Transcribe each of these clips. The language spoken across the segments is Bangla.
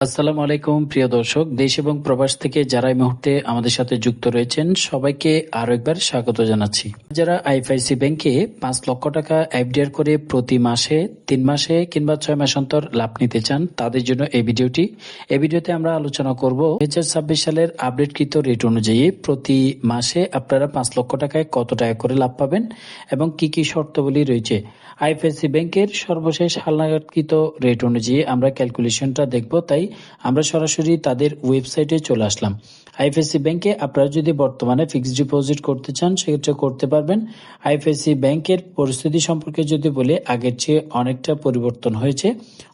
আসসালামু আলাইকুম প্রিয় দর্শক, দেশ এবং প্রবাস থেকে যারা এই মুহূর্তে আমাদের সাথে যুক্ত রয়েছেন সবাইকে আরো একবার স্বাগত জানাচ্ছি। যারা আইএফআইসি ব্যাংকে ৫ লক্ষ টাকা এফডিআর করে প্রতি মাসে ৩ মাসে কিংবা ৬ মাস অন্তর লাভ নিতে চান তাদের জন্য এই ভিডিওটি। এই ভিডিওতে আমরা আলোচনা করব ২০২৬ সালের আপডেটকৃত রেট অনুযায়ী প্রতি মাসে আপনারা ৫ লক্ষ টাকায় কত টাকা করে লাভ পাবেন এবং কি কি শর্তাবলী রয়েছে। আইএফআইসি ব্যাংকের সর্বশেষ হালনাগাদকৃত রেট অনুযায়ী আমরা ক্যালকুলেশনটা দেখব, তাই আমরা সরাসরি তাদের ওয়েবসাইটে চলে আসলাম। আইএফআইসি ব্যাংকে আপনারা যদি বর্তমানে ফিক্সড ডিপোজিট করতে চান সেক্ষেত্রে করতে পারবেন। আইএফআইসি ব্যাংকের পরিস্থিতি সম্পর্কে যদি বলি, আগের চেয়ে অনেকটা পরিবর্তন হয়েছে,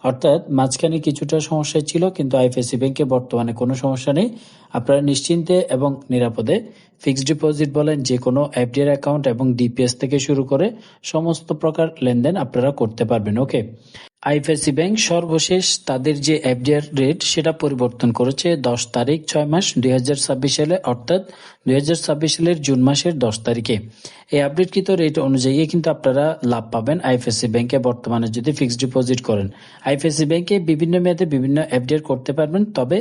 অর্থাৎ মাঝখানে কিছুটা সমস্যা ছিল, কিন্তু আইএফআইসি ব্যাংকে বর্তমানে কোনো সমস্যা নেই। আপনারা নিশ্চিন্তে এবং নিরাপদে ফিক্সড ডিপোজিট বলেন, যে কোনো এফডিআর অ্যাকাউন্ট এবং ডিপিএস থেকে শুরু করে সমস্ত প্রকার লেনদেন আপনারা করতে পারবেন। ওকে, আইএফআইসি ব্যাংক সর্বশেষ তাদের যে এফডিআর রেট সেটা পরিবর্তন করেছে 10 তারিখ 6 মাস 2026 সালে, অর্থাৎ 2026 সালের জুন মাসের 10 তারিখে। এই আপডেটকৃত রেট অনুযায়ী কিন্তু আপনারা লাভ পাবেন আইএফআইসি ব্যাংকে বর্তমানে যদি ফিক্সড ডিপোজিট করেন। আইএফআইসি ব্যাংকে বিভিন্ন মেয়াদে বিভিন্ন এফডিআর করতে পারবেন, তবে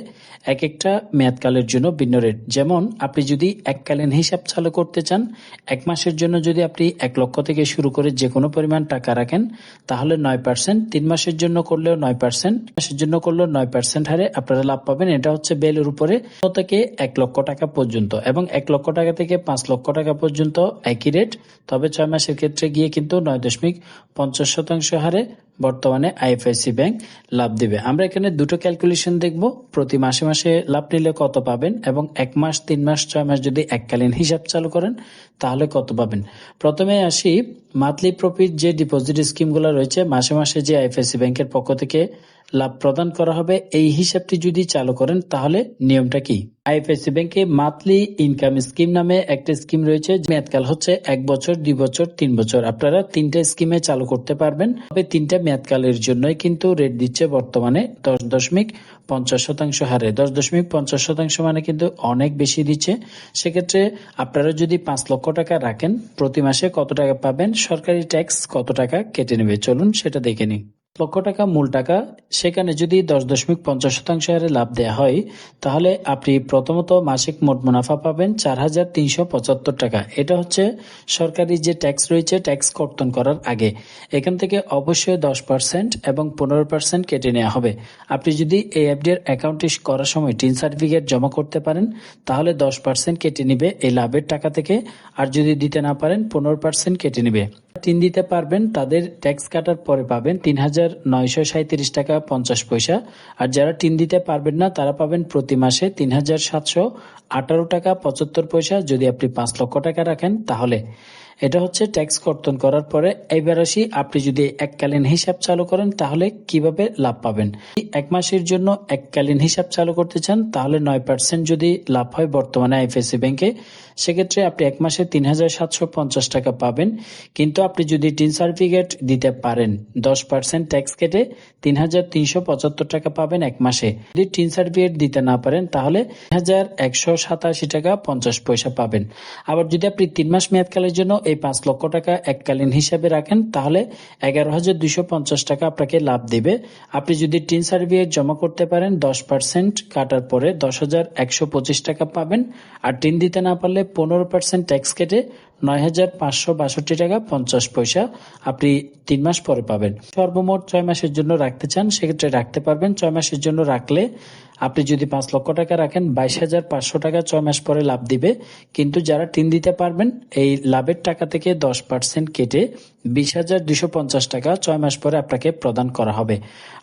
এক একটা মেয়াদকালের জন্য ভিন্ন রেট। যেমন আপনি যদি এককালীন হিসাব চালু করতে চান, 1 মাসের জন্য যদি আপনি 1 লক্ষ থেকে শুরু করে যে কোনো পরিমাণ টাকা রাখেন তাহলে 9%, 3 মাসের জন্য করলেও 9%, মাসের জন্য করলেও 9% হারে আপনারা লাভ পাবেন। এটা হচ্ছে বেলের উপরে থেকে 1 লক্ষ টাকা পর্যন্ত, এবং 1 লক্ষ টাকা থেকে 5 লক্ষ টাকা পর্যন্ত একই রেট, তবে 6 মাসের ক্ষেত্রে গিয়ে কিন্তু 9.50% হারে বর্তমানে আইএফআইসি ব্যাংক লাভ দিবে। আমরা এখানে দুটো ক্যালকুলেশন দেখব, প্রতি মাসে মাসে লাভ নিলে কত পাবেন এবং 1 মাস, 3 মাস, 6 মাস যদি এককালীন হিসাব চালু করেন তাহলে কত পাবেন। প্রথমে আসি মান্থলি প্রফিট যে ডিপোজিট স্কিমগুলো রয়েছে, মাসে মাসে যে আইএফআইসি ব্যাংকের পক্ষ থেকে লাভ প্রদান করা হবে, এই হিসাবটি যদি চালু করেন তাহলে নিয়মটা কি। আইএফআইসি ব্যাংকে মান্থলি ইনকাম স্কিম নামে একটা স্কিম রয়েছে, মেয়াদকাল হচ্ছে 1 বছর, 2 বছর, 3 বছর। আপনারা 3টে স্কিমে চালু করতে পারবেন, তবে 3টা মেয়াদকালের জন্যই কিন্তু রেট দিচ্ছে বর্তমানে 10.50% হারে। 10.50% মানে কিন্তু অনেক বেশি দিচ্ছে। সেক্ষেত্রে আপনারা যদি 5 লক্ষ টাকা রাখেন, প্রতি মাসে কত টাকা পাবেন, সরকারি ট্যাক্স কত টাকা কেটে নেবে, চলুন সেটা দেখে নিই। লক্ষ টাকা মূল টাকা, সেখানে যদি 10.50% হারে লাভ দেওয়া হয় তাহলে আপনি প্রথমত মাসিক মোট মুনাফা পাবেন 4,375 টাকা। এটা হচ্ছে সরকারি যে ট্যাক্স রয়েছে, ট্যাক্স কর্তন করার আগে। এখান থেকে অবশ্যই 10% এবং 15% কেটে নেওয়া হবে। আপনি যদি এই এফডিআর অ্যাকাউন্টটি করার সময় টিন সার্টিফিকেট জমা করতে পারেন তাহলে 10% কেটে নিবে এই লাভের টাকা থেকে, আর যদি দিতে না পারেন 15% কেটে নিবে। টিন দিতে পারবেন তাদের ট্যাক্স কাটার পরে পাবেন 3,937 টাকা 50 পয়সা, আর যারা টিন দিতে পারবেন না তারা পাবেন প্রতি মাসে 3,718 টাকা 75 পয়সা যদি আপনি 5 লক্ষ টাকা রাখেন তাহলে। এটা হচ্ছে ট্যাক্স কর্তন করার পরে। এবার আসি, আপনি যদি এককালীন হিসাব চালু করেন তাহলে কিভাবে লাভ পাবেন। 1 মাসের জন্য এককালীন হিসাব চালু করতে চান তাহলে 9% যদি লাভ হয় বর্তমানে আইএফআইসি ব্যাংকে, সেক্ষেত্রে আপনি 1 মাসে 3,750 টাকা পাবেন। কিন্তু আপনি যদি টিন সার্টিফিকেট দিতে পারেন 10% ট্যাক্স কেটে 3,375 টাকা পাবেন 1 মাসে। যদি টিন সার্টিফিকেট দিতে না পারেন তাহলে 3,187 টাকা 50 পয়সা পাবেন। আবার যদি আপনি 3 মাস মেয়াদকালের জন্য এই 5 লক্ষ টাকা এককালীন হিসাবে রাখেন তাহলে 11,250 টাকা আপনাকে লাভ দিবে। আপনি যদি টিন সার্টিফিকেট জমা করতে পারেন 10% কাটার পরে 10,125 টাকা পাবেন, আর টিন দিতে না পারলে 15% ট্যাক্স কেটে 9,562 টাকা 50 পয়সা আপনি 3 মাস পরে পাবেন। সর্বমোট 6 মাসের জন্য রাখতে চান সেক্ষেত্রে রাখতে পারবেন। 6 মাসের জন্য রাখলে আপনি যদি 5 লক্ষ টাকা রাখেন 22,500 টাকা 6 মাস পরে লাভ দিবে। কিন্তু যারা টিন দিতে পারবেন এই লাভের টাকা থেকে 10% কেটে 20,250 টাকা 6 মাস পরে আপনাকে প্রদান করা হবে।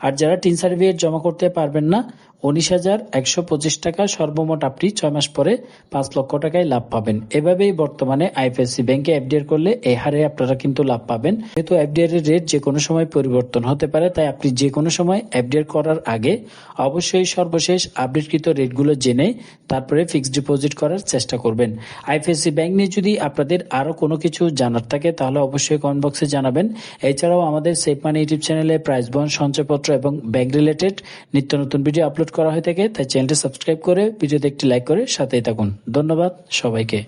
আর যারা টিন সার্টিফিকেট জমা করতে পারবেন না 19,125 টাকা সর্বমোট আপনি 6 মাস পরে 5 লক্ষ টাকায় লাভ পাবেন। এভাবেই বর্তমানে আইএফআইসি ব্যাংকে এফডিআর করলে এই হারে আপনারা কিন্তু লাভ পাবেন। যেহেতু এফডিআর এর রেট যে কোনো সময় পরিবর্তন হতে পারে, তাই আপনি যে কোনো সময় এফডিআর করার আগে অবশ্যই সর্বশেষ আপডেটকৃত রেটগুলো জেনে তারপরে ফিক্সড ডিপোজিট করার চেষ্টা করবেন। আইএফআইসি ব্যাংক নিয়ে যদি আপনাদের আরো কোনো কিছু জানার থাকে তাহলে অবশ্যই কমেন্ট বক্সে জানাবেন। এছাড়াও আমাদের সেভ মানি ইউটিউব চ্যানেলে প্রাইস বন্ড, সঞ্চয়পত্র এবং ব্যাংক রিলেটেড নিত্য নতুন ভিডিও আপলোড করা হয়ে থাকে, তাই চ্যানেলটি সাবস্ক্রাইব করে ভিডিওতে একটি লাইক করে সাথেই থাকুন। ধন্যবাদ সবাইকে।